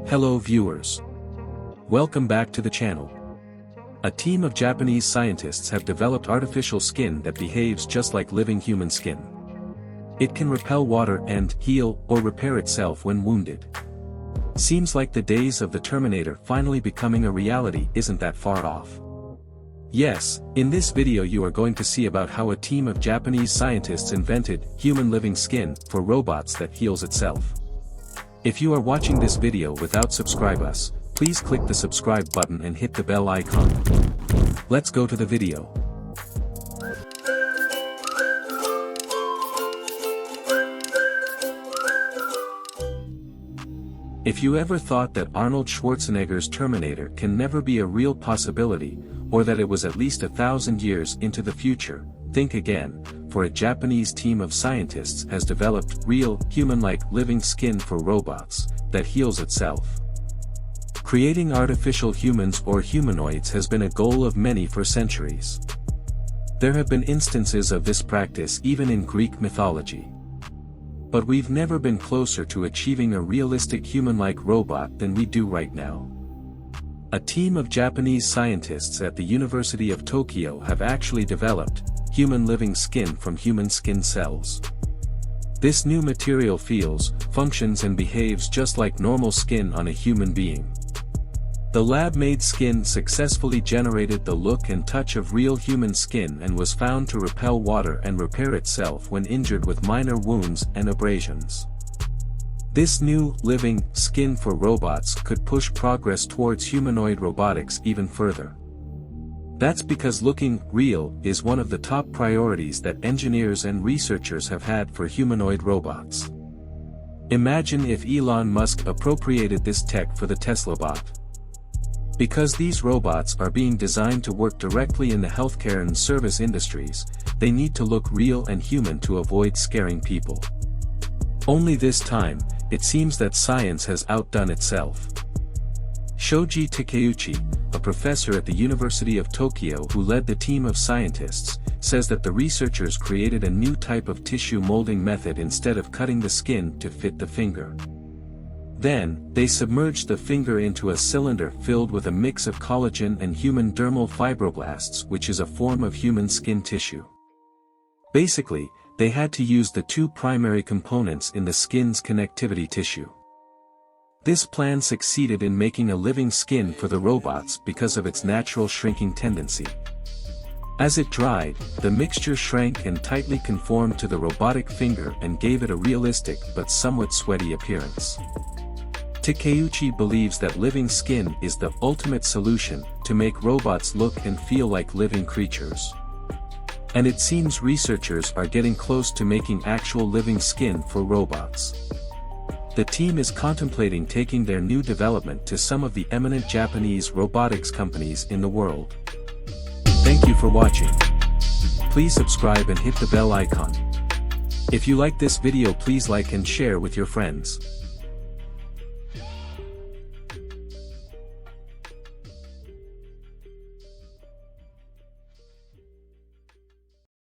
Hello viewers. Welcome back to the channel. A team of Japanese scientists have developed artificial skin that behaves just like living human skin. It can repel water and heal or repair itself when wounded. Seems like the days of the Terminator finally becoming a reality isn't that far off. Yes, in this video you are going to see about how a team of Japanese scientists invented human living skin for robots that heals itself. If you are watching this video without subscribe us, please click the subscribe button and hit the bell icon. Let's go to the video. If you ever thought that Arnold Schwarzenegger's Terminator can never be a real possibility, or that it was at least 1,000 years into the future, think again, for a Japanese team of scientists has developed real, human-like living skin for robots that heals itself. Creating artificial humans or humanoids has been a goal of many for centuries. There have been instances of this practice even in Greek mythology. But we've never been closer to achieving a realistic human-like robot than we do right now. A team of Japanese scientists at the University of Tokyo have actually developed human living skin from human skin cells. This new material feels, functions and behaves just like normal skin on a human being. The lab-made skin successfully generated the look and touch of real human skin and was found to repel water and repair itself when injured with minor wounds and abrasions. This new, living, skin for robots could push progress towards humanoid robotics even further. That's because looking real is one of the top priorities that engineers and researchers have had for humanoid robots. Imagine if Elon Musk appropriated this tech for the Tesla bot. Because these robots are being designed to work directly in the healthcare and service industries, they need to look real and human to avoid scaring people. Only this time, it seems that science has outdone itself. Shoji Takeuchi, a professor at the University of Tokyo who led the team of scientists, says that the researchers created a new type of tissue molding method instead of cutting the skin to fit the finger. Then, they submerged the finger into a cylinder filled with a mix of collagen and human dermal fibroblasts, which is a form of human skin tissue. Basically, they had to use the two primary components in the skin's connectivity tissue. This plan succeeded in making a living skin for the robots because of its natural shrinking tendency. As it dried, the mixture shrank and tightly conformed to the robotic finger and gave it a realistic but somewhat sweaty appearance. Takeuchi believes that living skin is the ultimate solution to make robots look and feel like living creatures. And it seems researchers are getting close to making actual living skin for robots. The team is contemplating taking their new development to some of the eminent Japanese robotics companies in the world. Thank you for watching. Please subscribe and hit the bell icon. If you like this video, please like and share with your friends.